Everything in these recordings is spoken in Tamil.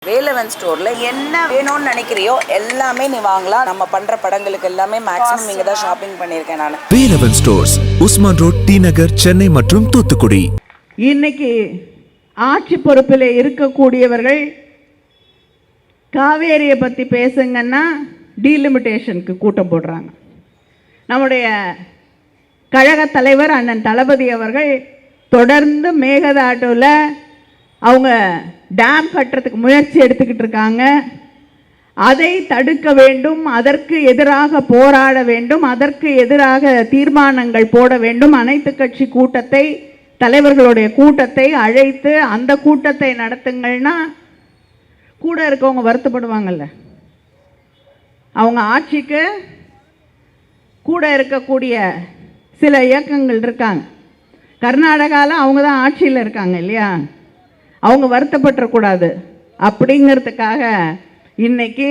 வேலவன் ஸ்டோர்ல என்ன வேணும்னு நினைக்கிறியோ எல்லாமே நீ வாங்கலாம். நம்ம பண்ற படங்களுக்கு எல்லாமே மேக்ஸிமம் இங்க தான் ஷாப்பிங் பண்ணியிருக்கேன் நான். Velavan stores, Usman road, T Nagar, Chennai மற்றும் தூத்துக்குடி. இன்னைக்கு ஆட்சி பொறுப்பில் இருக்கக்கூடியவர்கள் காவேரியை பற்றி பேசுங்கன்னா டீலிமிட்டேஷனுக்கு கூட்டம் போடுறாங்க. நம்முடைய கழக தலைவர் அண்ணன் தளபதி அவர்கள் தொடர்ந்து மேகதாட்டுவில் அவங்க டேம் கட்டுறதுக்கு முயற்சி எடுத்துக்கிட்டு இருக்காங்க. அதை தடுக்க வேண்டும், அதற்கு எதிராக போராட வேண்டும், அதற்கு எதிராக தீர்மானங்கள் போட வேண்டும். அனைத்து கட்சி கூட்டத்தை, தலைவர்களுடைய கூட்டத்தை அழைத்து அந்த கூட்டத்தை நடத்துங்கள்னா கூட இருக்கவங்க வருத்தப்படுவாங்கல்ல. அவங்க ஆட்சிக்கு கூட இருக்கக்கூடிய சில இயக்கங்கள் இருக்காங்க. கர்நாடகாவில் அவங்க தான் ஆட்சியில் இருக்காங்க இல்லையா, அவங்க வருத்தப்பட்டுறக்கூடாது அப்படிங்கிறதுக்காக இன்னைக்கு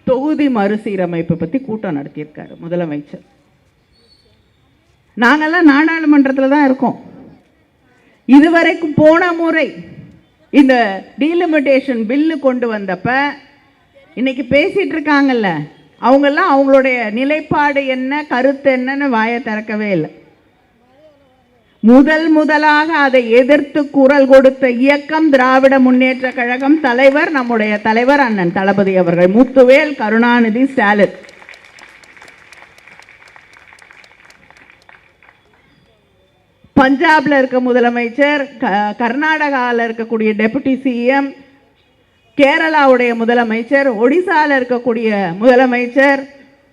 தொகுதி மறுசீரமைப்பை பற்றி கூட்டம் நடத்தியிருக்காரு முதலமைச்சர். நாங்கள்லாம் நாடாளுமன்றத்தில் தான் இருக்கோம். இதுவரைக்கும் போன முறை இந்த டீலிமிட்டேஷன் பில்லு கொண்டு வந்தப்ப இன்னைக்கு பேசிகிட்டு இருக்காங்கல்ல, அவங்கெல்லாம் அவங்களுடைய நிலைப்பாடு என்ன, கருத்து என்னன்னு வாயை திறக்கவே இல்லை. முதலாக அதை எதிர்த்து குரல் கொடுத்த இயக்கம் திராவிட முன்னேற்ற கழகம், தலைவர் நம்முடைய தலைவர் அண்ணன் தளபதி அவர்கள், முத்துவேல் கருணாநிதி ஸ்டாலின். பஞ்சாப்ல இருக்க முதலமைச்சர், கர்நாடகாவில் இருக்கக்கூடிய டெபுட்டி சிஎம், கேரளாவுடைய முதலமைச்சர், ஒடிசாவில் இருக்கக்கூடிய முதலமைச்சர்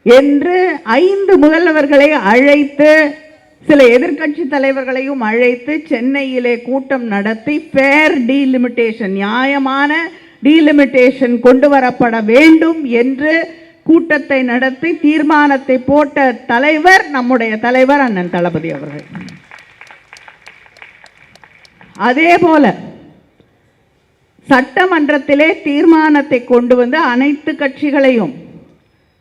என்று 5 முதல்வர்களை அழைத்து, சில எதிர்கட்சி தலைவர்களையும் அழைத்து சென்னையிலே கூட்டம் நடத்தி ஃபேர் டீலிமிட்டேஷன், நியாயமான டீலிமிட்டேஷன் கொண்டு வரப்பட வேண்டும் என்று கூட்டத்தை நடத்தி தீர்மானத்தை போட்ட தலைவர் நம்முடைய தலைவர் அண்ணன் தளபதி அவர்கள். அதே போல சட்டமன்றத்திலே தீர்மானத்தை கொண்டு வந்து அனைத்து கட்சிகளையும்,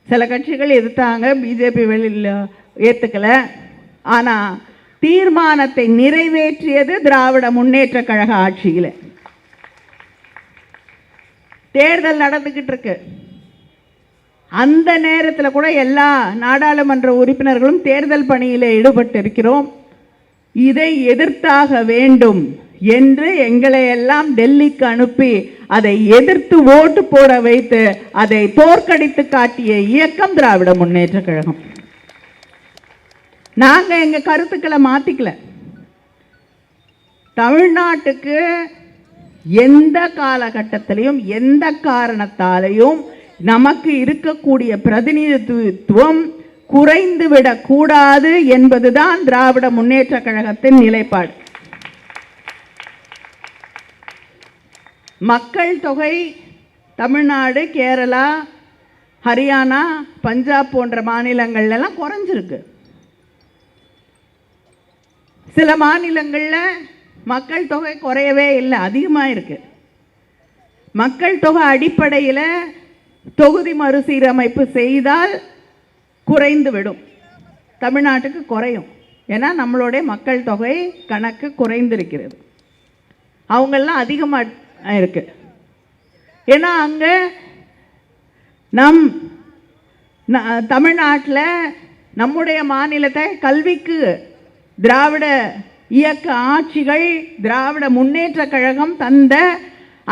சில கட்சிகள் எதிர்த்தாங்க, பிஜேபி வெளியில் ஏற்றுக்கல, ஆனால் தீர்மானத்தை நிறைவேற்றியது திராவிட முன்னேற்ற கழக ஆட்சியில். தேர்தல் நடந்துக்கிட்டு இருக்கு. அந்த நேரத்தில் கூட எல்லா நாடாளுமன்ற உறுப்பினர்களும் தேர்தல் பணியில் ஈடுபட்டு இருக்கிறோம். இதை எதிர்த்தாக வேண்டும் என்று எங்களை எல்லாம் டெல்லிக்கு அனுப்பி அதை எதிர்த்து ஓட்டு போட வைத்து அதை தோற்கடித்து காட்டிய இயக்கம் திராவிட முன்னேற்ற கழகம். நாங்கள் எங்கள் கருத்துக்களை மாற்றிக்கல. தமிழ்நாட்டுக்கு எந்த காலகட்டத்திலையும் எந்த காரணத்தாலையும் நமக்கு இருக்கக்கூடிய பிரதிநிதித்துவம் குறைந்துவிடக்கூடாது என்பதுதான் திராவிட முன்னேற்ற கழகத்தின் நிலைப்பாடு. மக்கள் தொகை தமிழ்நாடு, கேரளா, ஹரியானா, பஞ்சாப் போன்ற மாநிலங்கள்லாம் குறைஞ்சிருக்கு. சில மாநிலங்களில் மக்கள் தொகை குறையவே இல்லை, அதிகமாக இருக்கு. மக்கள் தொகை அடிப்படையில் தொகுதி மறுசீரமைப்பு செய்தால் குறைந்து விடும். தமிழ்நாட்டுக்கு குறையும். ஏன்னா நம்மளுடைய மக்கள் தொகை கணக்கு குறைந்திருக்கிறது. அவங்கெல்லாம் அதிகமாக இருக்கு. ஏன்னா அங்கே தமிழ்நாட்டில் நம்முடைய மாநிலத்தை கல்விக்கு திராவிட இயக்க ஆட்சிகள், திராவிட முன்னேற்ற கழகம் தந்த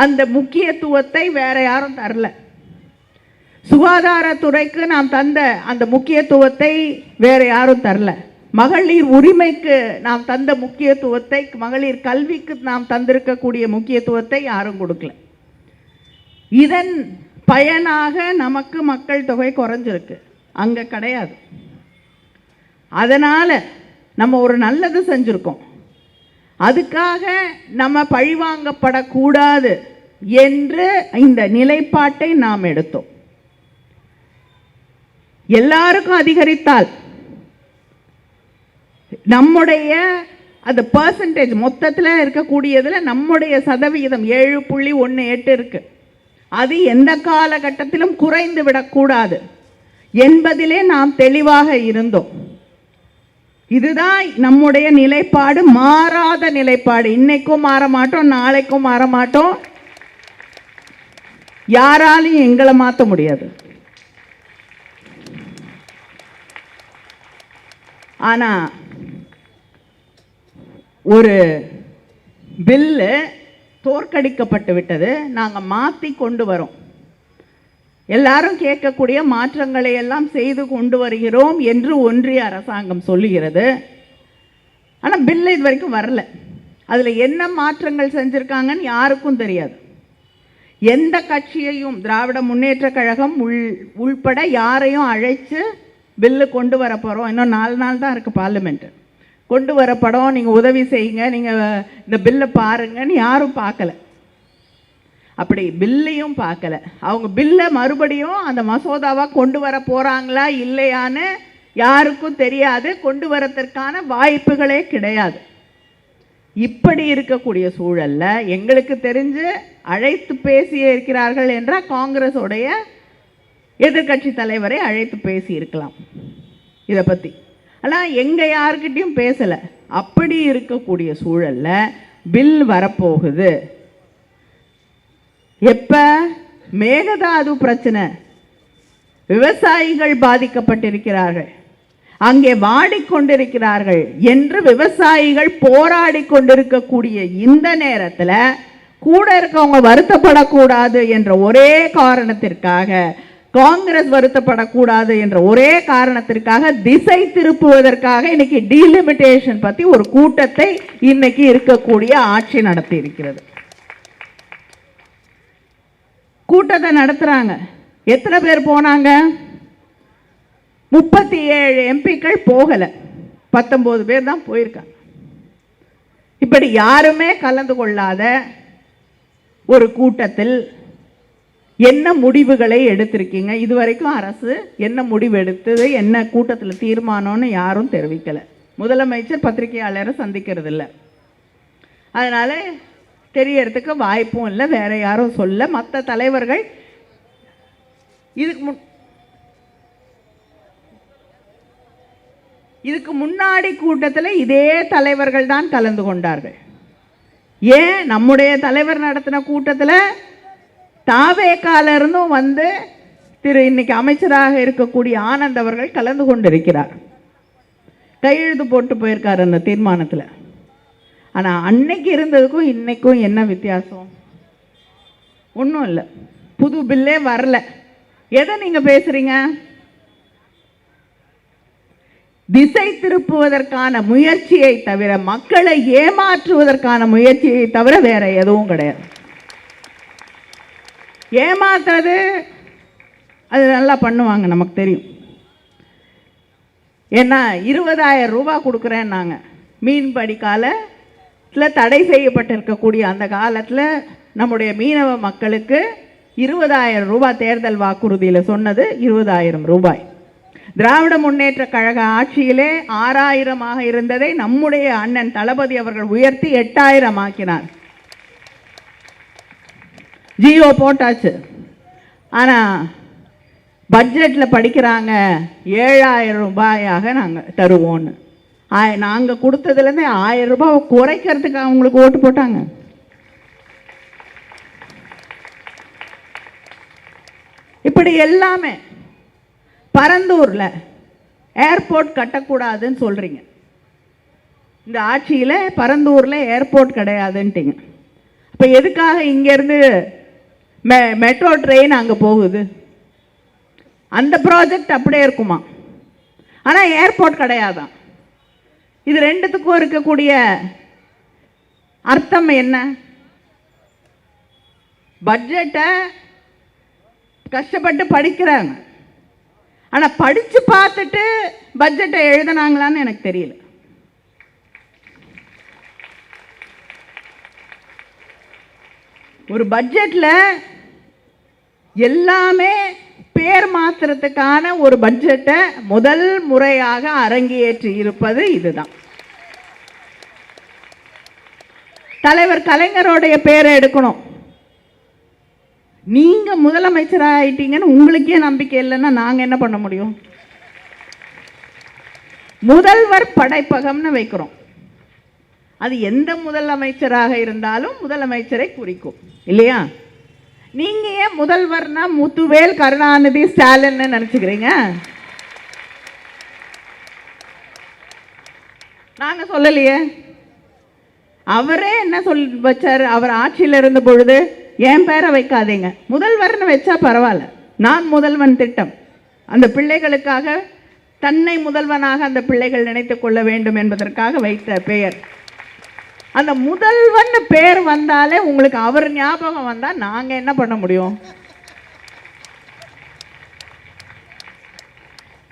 அந்த முக்கியத்துவத்தை வேற யாரும் தரல. சுகாதாரத்துறைக்கு நாம் தந்த அந்த முக்கியத்துவத்தை வேற யாரும் தரல. மகளிர் உரிமைக்கு நாம் தந்த முக்கியத்துவத்தை, மகளிர் கல்விக்கு நாம் தந்திருக்கக்கூடிய முக்கியத்துவத்தை யாரும் கொடுக்கல. இதன் பயனாக நமக்கு மக்கள் தொகை குறைஞ்சிருக்கு, அங்கே கிடையாது. அதனால் நம்ம ஒரு நல்லது செஞ்சுருக்கோம். அதுக்காக நம்ம பழிவாங்கப்படக்கூடாது என்று இந்த நிலைப்பாட்டை நாம் எடுத்தோம். எல்லாருக்கும் அதிகரித்தால் நம்முடைய அது பர்சன்டேஜ் மொத்தத்தில் இருக்கக்கூடியதில் நம்முடைய சதவிகிதம் 7.18 இருக்கு. அது எந்த காலகட்டத்திலும் குறைந்து விடக்கூடாது என்பதிலே நாம் தெளிவாக இருந்தோம். இதுதான் நம்முடைய நிலைப்பாடு, மாறாத நிலைப்பாடு. இன்னைக்கும் மாற மாட்டோம், நாளைக்கும் மாற மாட்டோம். யாராலையும் எங்களை மாற்ற முடியாது. ஆனா ஒரு பில்லு தோற்கடிக்கப்பட்டு விட்டது, நாங்கள் மாற்றி கொண்டு வரோம். எல்லாரும் கேட்கக்கூடிய மாற்றங்களை எல்லாம் செய்து கொண்டு வருகிறோம் என்று ஒன்றிய அரசாங்கம் சொல்லுகிறது. ஆனால் பில்லு இது வரைக்கும் வரல. அதில் என்ன மாற்றங்கள் செஞ்சுருக்காங்கன்னு யாருக்கும் தெரியாது. எந்த கட்சியையும் திராவிட முன்னேற்ற கழகம் உள்பட யாரையும் அழைச்சு பில்லு கொண்டு வர போகிறோம், இன்னும் 4 நாள் தான் இருக்குது பார்லிமெண்ட்டு, கொண்டு வரப்படும், நீங்கள் உதவி செய்யுங்க, நீங்கள் இந்த பில்லை பாருங்கன்னு யாரும் பார்க்கல. அப்படி பில்லையும் பார்க்கல. அவங்க பில்லை மறுபடியும் அந்த மசோதாவாக கொண்டு வர போகிறாங்களா இல்லையான்னு யாருக்கும் தெரியாது. கொண்டு வரதற்கான வாய்ப்புகளே கிடையாது. இப்படி இருக்கக்கூடிய சூழலில் எங்களுக்கு தெரிஞ்சு அழைத்து பேசியே இருக்கிறார்கள் என்றால் காங்கிரஸோடைய எதிர்கட்சி தலைவரை அழைத்து பேசி இருக்கலாம் இதை பற்றி. ஆனால் எங்கே யாருக்கிட்டையும் பேசலை. அப்படி இருக்கக்கூடிய சூழலில் பில் வரப்போகுது. எப்போ? மேகதாது பிரச்சனை, விவசாயிகள் பாதிக்கப்பட்டிருக்கிறார்கள், அங்கே வாடிக்கொண்டிருக்கிறார்கள் என்று விவசாயிகள் போராடி கொண்டிருக்கக்கூடிய இந்த நேரத்தில் கூட இருக்கவங்க வருத்தப்படக்கூடாது என்ற ஒரே காரணத்திற்காக, காங்கிரஸ் வருத்தப்படக்கூடாது என்ற ஒரே காரணத்திற்காக, திசை திருப்புவதற்காக இன்னைக்கு டீலிமிட்டேஷன் பற்றி ஒரு கூட்டத்தை இன்னைக்கு இருக்கக்கூடிய ஆட்சி நடத்தி இருக்கிறது. கூட்டத்தை நடத்துறாங்க. எத்தனை பேர் போனாங்க? 37 எம்பிக்கள் போகலை, 19 பேர் தான் போயிருக்காங்க. இப்படி யாருமே கலந்து கொள்ளாத ஒரு கூட்டத்தில் என்ன முடிவுகளை எடுத்திருக்கீங்க? இதுவரைக்கும் அரசு என்ன முடிவு எடுத்தது, என்ன கூட்டத்தில் தீர்மானம்னு யாரும் தெரிவிக்கலை. முதலமைச்சர் பத்திரிகையாளரை சந்திக்கிறது இல்லை, அதனால தெரியறதுக்கு வாய்ப்பும் இல்லை. வேற யாரும் சொல்ல. மற்ற தலைவர்கள் இதுக்கு முன்னாடி கூட்டத்தில் இதே தலைவர்கள் தான் கலந்து கொண்டார்கள். ஏன் நம்முடைய தலைவர் நடத்தின கூட்டத்தில் தாவேக்கால இருந்தும் வந்து இன்னைக்கு அமைச்சராக இருக்கக்கூடிய ஆனந்த் அவர்கள் கலந்து கொண்டிருக்கிறார். கையெழுத்து போட்டு போயிருக்காரு அந்த தீர்மானத்தில். ஆனால் அன்னைக்கு இருந்ததுக்கும் இன்னைக்கும் என்ன வித்தியாசம்? ஒன்றும் இல்லை. புது பில்லே வரல. எதை நீங்கள் பேசுகிறீங்க? திசை திருப்புவதற்கான முயற்சியை தவிர, மக்களை ஏமாற்றுவதற்கான முயற்சியை தவிர வேற எதுவும் கிடையாது. ஏமாத்துறது அது நல்லா பண்ணுவாங்க, நமக்கு தெரியும். ஏன்னா 20,000 ரூபாய் கொடுக்குறேன்னாங்க. மீன்பிடி காலத்தில் தடை செய்யப்பட்டிருக்கக்கூடிய அந்த காலத்தில் நம்முடைய மீனவ மக்களுக்கு 20,000 ரூபாய் தேர்தல் வாக்குறுதியில் சொன்னது 20,000 ரூபாய். திராவிட முன்னேற்ற கழக ஆட்சியிலே 6,000 இருந்ததை நம்முடைய அண்ணன் தளபதி அவர்கள் உயர்த்தி 8,000 ஆக்கினார். ஜியோ போட்டாச்சு. ஆனால் பட்ஜெட்டில் படிக்கிறாங்க 7,000 ரூபாயாக நாங்கள் தருவோன்னு. நாங்கள் கொடுத்ததுலேருந்து 1,000 ரூபாய் குறைக்கிறதுக்கு அவங்களுக்கு ஓட்டு போட்டாங்க. இப்படி எல்லாமே. பரந்தூரில் ஏர்போர்ட் கட்டக்கூடாதுன்னு சொல்கிறீங்க. இந்த ஆட்சியில் பரந்தூரில் ஏர்போர்ட் கிடையாதுன்ட்டிங்க. இப்போ எதுக்காக இங்கேருந்து மெட்ரோ ட்ரெயின் அங்கே போகுது? அந்த ப்ராஜெக்ட் அப்படியே இருக்குமா? ஆனால் ஏர்போர்ட் கிடையாதான். இது ரெண்டுத்துக்கும் இருக்கக்கூடிய அர்த்தம் என்ன? பட்ஜெட்டை கஷ்டப்பட்டு படிக்கிறாங்க, ஆனால் படித்து பார்த்துட்டு பட்ஜெட்டை எழுதினாங்களான்னு எனக்கு தெரியல. ஒரு பட்ஜெட்டில் எல்லாமே பேர் மாத்திரத்துக்கான ஒரு பட்ஜெட்டை முதல் முறையாக அரங்கேற்றி இருப்பது இதுதான். தலைவர் கலைஞருடைய பேரை எடுக்கணும். நீங்க முதலமைச்சராக ஆயிட்டீங்கன்னு உங்களுக்கே நம்பிக்கை இல்லைன்னா நாங்க என்ன பண்ண முடியும்? முதல்வர் படைப்பகம்னு வைக்கிறோம். அது எந்த முதலமைச்சராக இருந்தாலும் முதலமைச்சரை குறிக்கும் இல்லையா? நீங்க ஏன் முதல்வர்னா முத்துவேல் கருணாநிதி ஸ்டாலின் நினைச்சுக்கிறீங்க? நாங்க சொல்லலையே. அவரே என்ன வச்சாரு? அவர் ஆட்சியில் இருந்த பொழுது என் பேரை வைக்காதீங்க, முதல்வர்னு வச்சா பரவாயில்ல, நான் முதல்வன் திட்டம், அந்த பிள்ளைகளுக்காக தன்னை முதல்வனாக அந்த பிள்ளைகள் நினைத்துக் கொள்ள வேண்டும் என்பதற்காக வைத்த பெயர். அந்த முதல்வன் பேர் வந்தாலே உங்களுக்கு அவர் ஞாபகம் வந்தா நாங்க என்ன பண்ண முடியும்?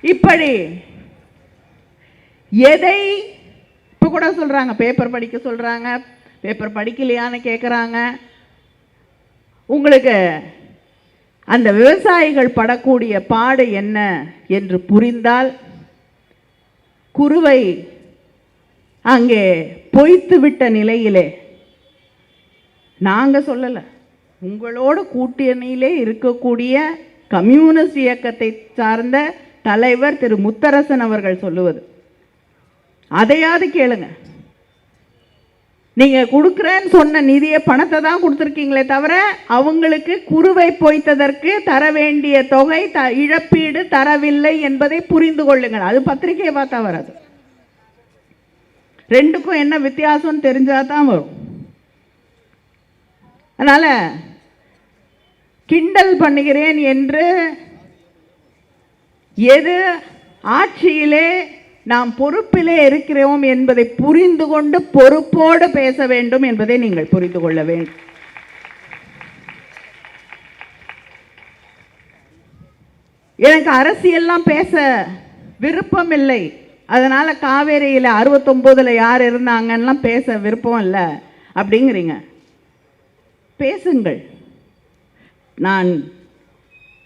இப்படி எதை இப்ப கூட சொல்றாங்க, பேப்பர் படிக்க சொல்றாங்க, பேப்பர் படிக்கலையான்னு கேட்குறாங்க. உங்களுக்கு அந்த விவசாயிகள் படக்கூடிய பாடு என்ன என்று புரிந்தால், குருவை அங்கே பொய்த்து விட்ட நிலையிலே, நாங்கள் சொல்லலை, உங்களோட கூட்டணியிலே இருக்கக்கூடிய கம்யூனிஸ்ட் இயக்கத்தை சார்ந்த தலைவர் திரு முத்தரசன் அவர்கள் சொல்லுவது, அதையாவது கேளுங்க. நீங்க கொடுக்குறேன்னு சொன்ன நிதியை பணத்தை தான் கொடுத்துருக்கீங்களே தவிர அவங்களுக்கு குருவை பொய்த்ததற்கு தர வேண்டிய தொகை இழப்பீடு தரவில்லை என்பதை புரிந்து கொள்ளுங்கள். அது பத்திரிகையை பார்த்தா வராது. ரெண்டுக்கும் என்ன வித்தியாசம் தெரிஞ்சாதான் வரும். அதனால கிண்டல் பண்ணுகிறேன் என்று எது ஆட்சியிலே நாம் பொறுப்பிலே இருக்கிறோம் என்பதை புரிந்து கொண்டு பொறுப்போடு பேச வேண்டும் என்பதை நீங்கள் புரிந்து கொள்ள வேண்டும். எனக்கு அரசியல்லாம் பேச விருப்பம் இல்லை, அதனால காவேரியில் 69 யார் இருந்தாங்கன்னா பேச விருப்பம் இல்லை அப்படிங்கிறீங்க. பேசுங்கள். நான்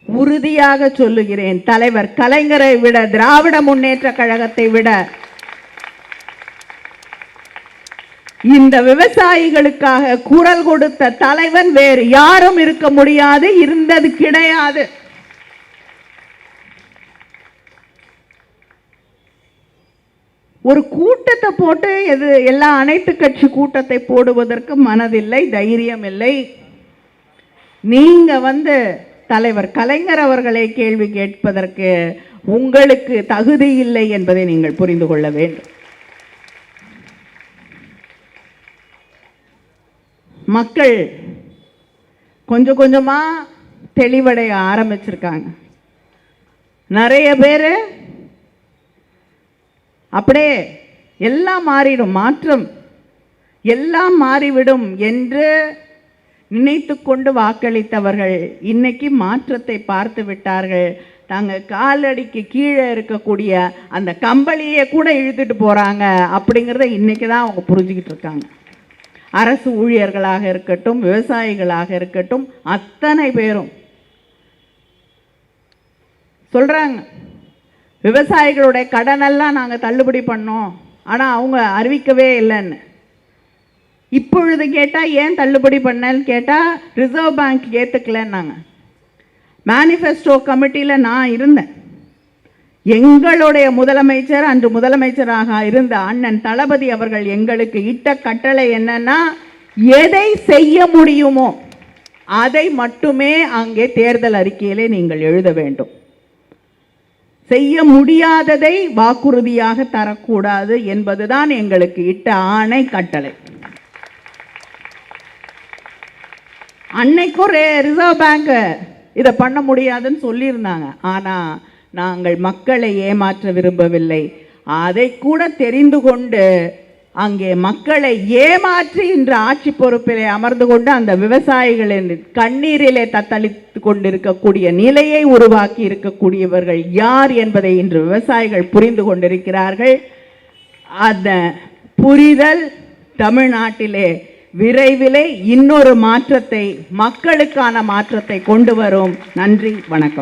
உறுதியாக சொல்லுகிறேன், தலைவர் கலைஞரை விட, திராவிட முன்னேற்ற கழகத்தை விட இந்த விவசாயிகளுக்காக குரல் கொடுத்த தலைவன் வேறு யாரும் இருக்க முடியாது, இருந்தது கிடையாது. ஒரு கூட்டத்தை போட்டு எல்லா அனைத்து கட்சி கூட்டத்தை போடுவதற்கு மனதில்லை, தைரியம் இல்லை. நீங்க தலைவர் கலைஞர் அவர்களை கேள்வி கேட்பதற்கு உங்களுக்கு தகுதி இல்லை என்பதை நீங்கள் புரிந்து கொள்ள வேண்டும். மக்கள் கொஞ்சம் கொஞ்சமா தெளிவடைய ஆரம்பிச்சிருக்காங்க. நிறைய பேர் அப்படியே எல்லாம் மாறிடும், மாற்றம் எல்லாம் மாறிவிடும் என்று நினைத்து கொண்டு வாக்களித்தவர்கள் இன்னைக்கு மாற்றத்தை பார்த்து விட்டார்கள். தாங்க காலடிக்கு கீழே இருக்கக்கூடிய அந்த கம்பளியை கூட இழுத்துட்டு போகிறாங்க அப்படிங்கிறத இன்றைக்கி தான் அவங்க புரிஞ்சுக்கிட்டு இருக்காங்க. அரசு ஊழியர்களாக இருக்கட்டும், விவசாயிகளாக இருக்கட்டும், அத்தனை பேரும் சொல்கிறாங்க, விவசாயிகளுடைய கடனெல்லாம் நாங்கள் தள்ளுபடி பண்ணோம், ஆனால் அவங்க அறிவிக்கவே இல்லைன்னு. இப்பொழுது கேட்டால் ஏன் தள்ளுபடி பண்ணேன்னு கேட்டால் ரிசர்வ் பேங்க் ஏற்றுக்கலன்னாங்க. மேனிஃபெஸ்டோ கமிட்டியில் நான் இருந்தேன். எங்களுடைய முதலமைச்சர், அன்று முதலமைச்சராக இருந்த அண்ணன் தளபதி அவர்கள் எங்களுக்கு இட்ட கட்டளை என்னன்னா, எதை செய்ய முடியுமோ அதை மட்டுமே அங்கே தேர்தல் அறிக்கையிலே நீங்கள் எழுத வேண்டும், செய்ய முடியாததை வாக்குறுதியாக தரக்கூடாது என்பதுதான் எங்களுக்கு இட்ட ஆணை கட்டளை. அன்னைக்கும் ரிசர்வ் பேங்க் இதை பண்ண முடியாதுன்னு சொல்லியிருந்தாங்க. ஆனால் நாங்கள் மக்களை ஏமாற்ற விரும்பவில்லை. அதை கூட தெரிந்து கொண்டு அங்கே மக்களை ஏமாற்றி இன்று ஆட்சி பொறுப்பிலே அமர்ந்து கொண்டு அந்த விவசாயிகளின் கண்ணீரிலே தத்தளித்து கொண்டிருக்கக்கூடிய நிலையை உருவாக்கி இருக்கக்கூடியவர்கள் யார் என்பதை இன்று விவசாயிகள் புரிந்து கொண்டிருக்கிறார்கள். அந்த புரிதல் தமிழ்நாட்டிலே விரைவிலே இன்னொரு மாற்றத்தை, மக்களுக்கான மாற்றத்தை கொண்டு வரும். நன்றி, வணக்கம்.